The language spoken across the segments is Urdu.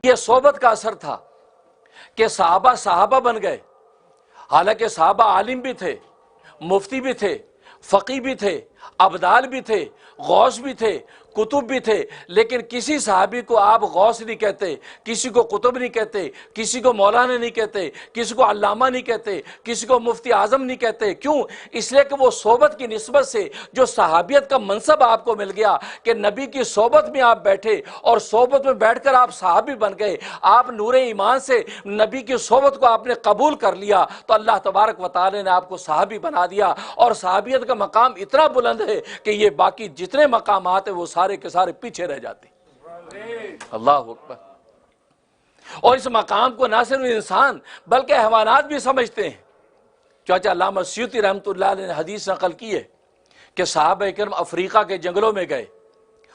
یہ صحبت کا اثر تھا کہ صحابہ بن گئے، حالانکہ صحابہ عالم بھی تھے، مفتی بھی تھے، فقی بھی تھے، ابدال بھی تھے، غوث بھی تھے، کتب بھی تھے، لیکن کسی صحابی کو آپ غوث نہیں کہتے، کسی کو قطب نہیں کہتے، کسی کو مولانا نہیں کہتے، کسی کو علامہ نہیں کہتے، کسی کو مفتی اعظم نہیں کہتے۔ کیوں؟ اس لیے کہ وہ صحبت کی نسبت سے جو صحابیت کا منصب آپ کو مل گیا کہ نبی کی صحبت میں آپ بیٹھے اور صحبت میں بیٹھ کر آپ صحابی بن گئے، آپ نور ایمان سے نبی کی صحبت کو آپ نے قبول کر لیا، تو اللہ تبارک و تعالی نے آپ کو صحابی بنا دیا، اور صحابیت کا مقام اتنا بلند ہے کہ یہ باقی جتنے مقامات ہیں وہ سارے کے سارے پیچھے رہ جاتے ہیں۔ اللہ اکبر۔ اور اس مقام کو نہ صرف انسان بلکہ حیوانات بھی سمجھتے ہیں۔ چاچا علامہ سیوطی رحمۃ اللہ علیہ نے حدیث نقل کی ہے کہ صحابہ کرام افریقہ کے جنگلوں میں گئے،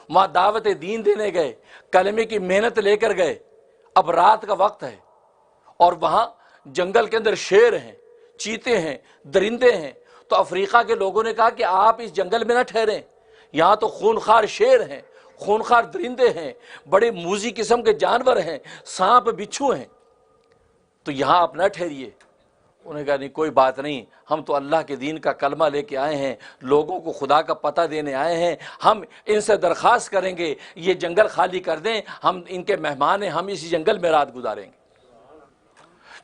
وہاں دعوت دین دینے گئے، کلمے کی محنت لے کر گئے، اب رات کا وقت ہے اور وہاں جنگل کے اندر شیر ہیں، چیتے ہیں، درندے ہیں، تو افریقہ کے لوگوں نے کہا کہ آپ اس جنگل میں نہ ٹھہریں، یہاں تو خونخوار شیر ہیں، خونخوار درندے ہیں، بڑے موذی قسم کے جانور ہیں، سانپ بچھو ہیں، تو یہاں آپ نہ ٹھہریے۔ انہوں نے کہا نہیں کوئی بات نہیں، ہم تو اللہ کے دین کا کلمہ لے کے آئے ہیں، لوگوں کو خدا کا پتہ دینے آئے ہیں، ہم ان سے درخواست کریں گے یہ جنگل خالی کر دیں، ہم ان کے مہمان ہیں، ہم اسی جنگل میں رات گزاریں گے۔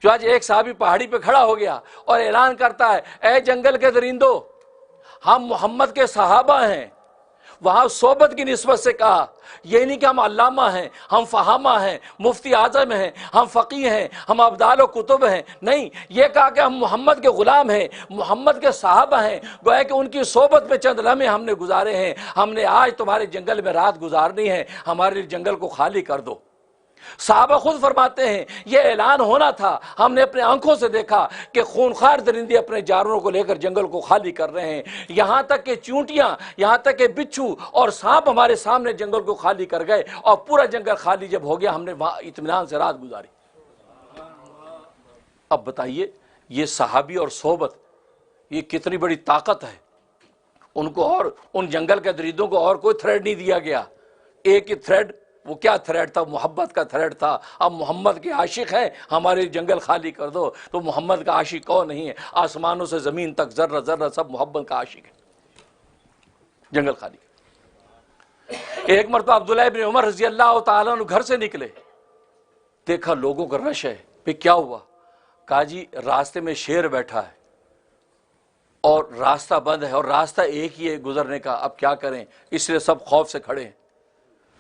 جو آج ایک صحابی پہاڑی پہ کھڑا ہو گیا اور اعلان کرتا ہے اے جنگل کے درندوں، ہم محمد کے صحابہ ہیں۔ وہاں صحبت کی نسبت سے کہا، یہ نہیں کہ ہم علامہ ہیں، ہم فہامہ ہیں، مفتی اعظم ہیں، ہم فقی ہیں، ہم ابدال و کتب ہیں، نہیں، یہ کہا کہ ہم محمد کے غلام ہیں، محمد کے صحابہ ہیں، گویا کہ ان کی صحبت میں چند لمحے ہم نے گزارے ہیں، ہم نے آج تمہارے جنگل میں رات گزارنی ہے، ہمارے جنگل کو خالی کر دو۔ صحابہ خود فرماتے ہیں یہ اعلان ہونا تھا، ہم نے اپنے آنکھوں سے دیکھا کہ خونخوار درندے اپنے جانوروں کو لے کر جنگل کو خالی کر رہے ہیں، یہاں تک کہ چونٹیاں، یہاں تک کہ بچھو اور سانپ ہمارے سامنے جنگل کو خالی کر گئے، اور پورا جنگل خالی جب ہو گیا ہم نے وہاں اطمینان سے رات گزاری۔ اب بتائیے یہ صحابی اور صحبت یہ کتنی بڑی طاقت ہے۔ ان کو اور ان جنگل کے درندوں کو اور کوئی تھریڈ نہیں دیا گیا، ایک ہی تھریڈ، وہ کیا تھریڈ تھا؟ محبت کا تھریڈ تھا۔ اب محمد کے عاشق ہیں، ہمارے جنگل خالی کر دو، تو محمد کا عاشق کون نہیں ہے؟ آسمانوں سے زمین تک ذرہ ذرہ سب محمد کا عاشق ہے، جنگل خالی۔ ایک مرتبہ عبداللہ ابن عمر رضی اللہ تعالیٰ عنہ گھر سے نکلے، دیکھا لوگوں کا رش ہے، پھر کیا ہوا؟ کہا جی راستے میں شیر بیٹھا ہے اور راستہ بند ہے اور راستہ ایک ہی ہے گزرنے کا، اب کیا کریں؟ اس لیے سب خوف سے کھڑے ہیں۔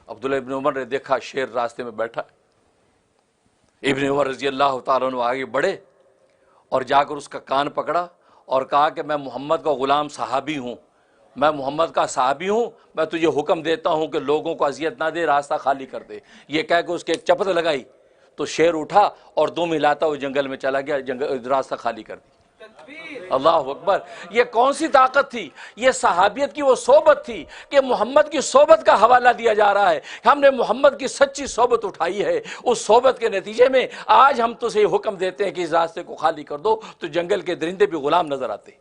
عبداللہ ابن عمر نے دیکھا شیر راستے میں بیٹھا ہے، ابن عمر رضی اللہ تعالیٰ عنہ آگے بڑھے اور جا کر اس کا کان پکڑا اور کہا کہ میں محمد کا غلام صحابی ہوں، میں محمد کا صحابی ہوں، میں تجھے حکم دیتا ہوں کہ لوگوں کو اذیت نہ دے، راستہ خالی کر دے۔ یہ کہہ کے اس کے ایک چپت لگائی تو شیر اٹھا اور دم ہلاتا وہ جنگل میں چلا گیا، راستہ خالی کر دی۔ اللہ اکبر۔ یہ کون سی طاقت تھی؟ یہ صحابیت کی وہ صحبت تھی کہ محمد کی صحبت کا حوالہ دیا جا رہا ہے، ہم نے محمد کی سچی صحبت اٹھائی ہے، اس صحبت کے نتیجے میں آج ہم تجھے حکم دیتے ہیں کہ اس راستے کو خالی کر دو، تو جنگل کے درندے بھی غلام نظر آتے ہیں۔